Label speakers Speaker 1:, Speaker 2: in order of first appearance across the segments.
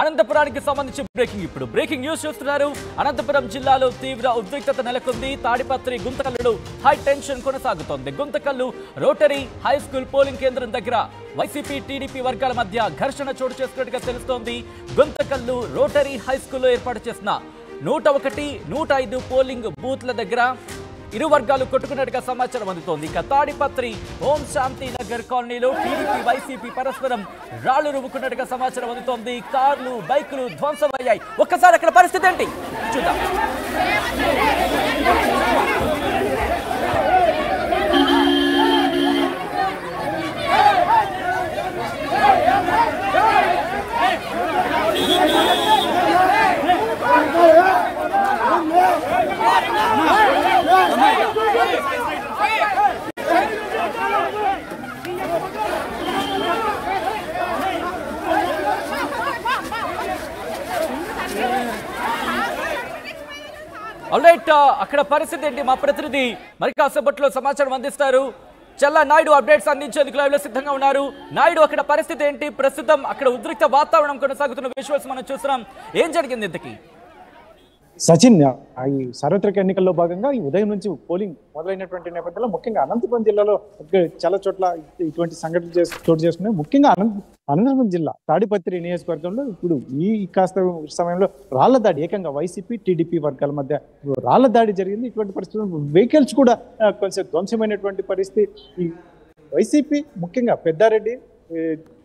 Speaker 1: అనంతపురానికి సంబంధించి breaking news చూస్తున్నారు. అనంతపురం జిల్లాలో తీవ్ర ఉద్రిక్తత నెలకొంది. తాడిపత్రి గుంతకల్లులో హై టెన్షన్ కొనసాగుతోంది. Guntakal rotary high school polling కేంద్రం దగ్గర వైసీపీ టీడీపీ వర్గాల మధ్య ఘర్షణ చోటు చేసుకున్నట్టుగా తెలుస్తోంది. గుంతకల్లు రోటరీ హై స్కూల్లో ఏర్పాటు చేసిన 101, 105 పోలింగ్ బూత్ల దగ్గర ఇరు వర్గాలు కొట్టుకున్నట్టుగా సమాచారం అందుతోంది. ఇక తాడిపత్రి ఓం శాంతి నగర్ కాలనీలో టీడీపీ వైసీపీ పరస్పరం రాళ్లు రువ్వుకున్నట్టుగా సమాచారం అందుతోంది. కార్లు బైకులు ధ్వంసమయ్యాయి. ఒక్కసారి అక్కడ పరిస్థితి ఏంటి చూద్దాం. ఆల్రైట్, అక్కడ పరిస్థితి ఏంటి మా ప్రతినిధి మరి కాసేపట్లో సమాచారం అందిస్తారు. చల్లా నాయుడు అప్డేట్స్ అందించేందుకు లైవ్ లో సిద్ధంగా ఉన్నారు. నాయుడు, అక్కడ పరిస్థితి ఏంటి? ప్రస్తుతం అక్కడ ఉద్రిక్త వాతావరణం కొనసాగుతున్న విజువల్స్ మనం చూస్తున్నాం. ఏం జరిగింది ఇంతకీ?
Speaker 2: సచిన్, ఈ సార్వత్రిక ఎన్నికల్లో భాగంగా ఈ ఉదయం నుంచి పోలింగ్ మొదలైనటువంటి నేపథ్యంలో ముఖ్యంగా అనంతపురం జిల్లాలో చాలా చోట్ల ఇటువంటి సంఘటనలు చోటు చేసుకున్నాయి. ముఖ్యంగా అనంతపురం జిల్లా తాడిపత్రి నియోజకవర్గంలో ఇప్పుడు ఈ కాస్త సమయంలో రాళ్ల దాడి, ఏకంగా వైసీపీ టీడీపీ వర్గాల మధ్య రాళ్ల దాడి జరిగింది. ఇటువంటి పరిస్థితుల్లో వెహికల్స్ కూడా కొంచెం ధ్వంసమైనటువంటి పరిస్థితి. ఈ వైసీపీ ముఖ్యంగా పెద్దారెడ్డి,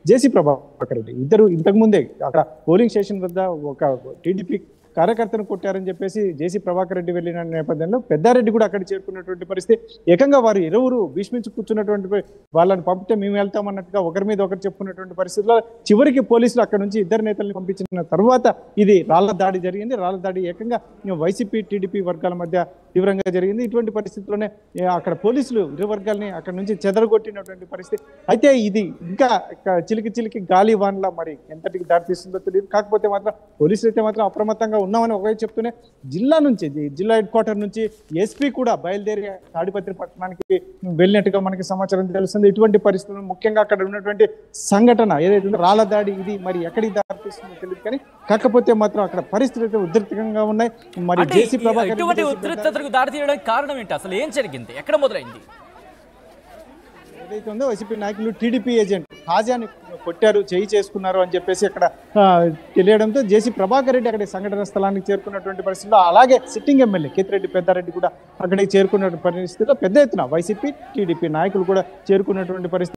Speaker 2: జేసీ ప్రభాకర్ రెడ్డి ఇద్దరు ఇంతకుముందే అక్కడ పోలింగ్ స్టేషన్ వద్ద ఒక టీడీపీ కార్యకర్తను కొట్టారని చెప్పేసి జేసీ ప్రభాకర్ రెడ్డి వెళ్ళిన నేపథ్యంలో పెద్దారెడ్డి కూడా అక్కడ చేరుకున్నటువంటి పరిస్థితి. ఏకంగా వారు ఇరువురు భీష్మించి కూర్చున్నటువంటి వాళ్ళని పంపితే మేము వెళ్తామన్నట్టుగా ఒకరి మీద ఒకరు చెప్పుకున్నటువంటి పరిస్థితుల్లో చివరికి పోలీసులు అక్కడ నుంచి ఇద్దరు నేతలను పంపించిన తర్వాత ఇది రాళ్ల దాడి జరిగింది. రాళ్ల దాడి ఏకంగా వైసీపీ టీడీపీ వర్గాల మధ్య తీవ్రంగా జరిగింది. ఇటువంటి పరిస్థితుల్లోనే అక్కడ పోలీసులు ఇరు వర్గాల్ని అక్కడ నుంచి చెదరగొట్టినటువంటి పరిస్థితి. అయితే ఇది ఇంకా చిలికి గాలి వాన్లా మరి ఎంతటికి దారితీస్తుందో తెలియదు. కాకపోతే మాత్రం పోలీసులు అయితే మాత్రం అప్రమత్తంగా ఉన్నామని ఒకవైపు చెప్తూనే జిల్లా హెడ్ క్వార్టర్ నుంచి ఎస్పీ కూడా బయలుదేరి తాడిపత్రి పట్టణానికి వెళ్ళినట్టుగా మనకి సమాచారం తెలుస్తుంది. ఇటువంటి పరిస్థితుల్లో ముఖ్యంగా అక్కడ ఉన్నటువంటి సంఘటన ఏదైతే రాళ్ల దాడి, ఇది మరి ఎక్కడికి దారితీస్తుందో తెలియదు. కానీ కాకపోతే మాత్రం అక్కడ పరిస్థితులు అయితే ఉద్రిక్తంగా ఉన్నాయి. మరి జేసీ ప్రభాకర్
Speaker 1: దాడి తీయడానికి కారణం ఏంటి? అసలు ఏం జరిగింది? ఎక్కడ మొదలైంది?
Speaker 2: ఏదైతే ఉందో వైసీపీ నాయకులు టీడీపీ ఏజెంట్ హాజాని కొట్టారు, చేయి చేసుకున్నారు అని చెప్పేసి అక్కడ తెలియడంతో జేసీ ప్రభాకర్ రెడ్డి అక్కడ సంఘటన స్థలానికి చేరుకున్నటువంటి పరిస్థితిలో, అలాగే సిట్టింగ్ ఎమ్మెల్యే కేతిరెడ్డి పెద్దారెడ్డి కూడా అక్కడికి చేరుకున్న పరిస్థితిలో పెద్ద ఎత్తున వైసీపీ టీడీపీ నాయకులు కూడా చేరుకున్నటువంటి పరిస్థితి.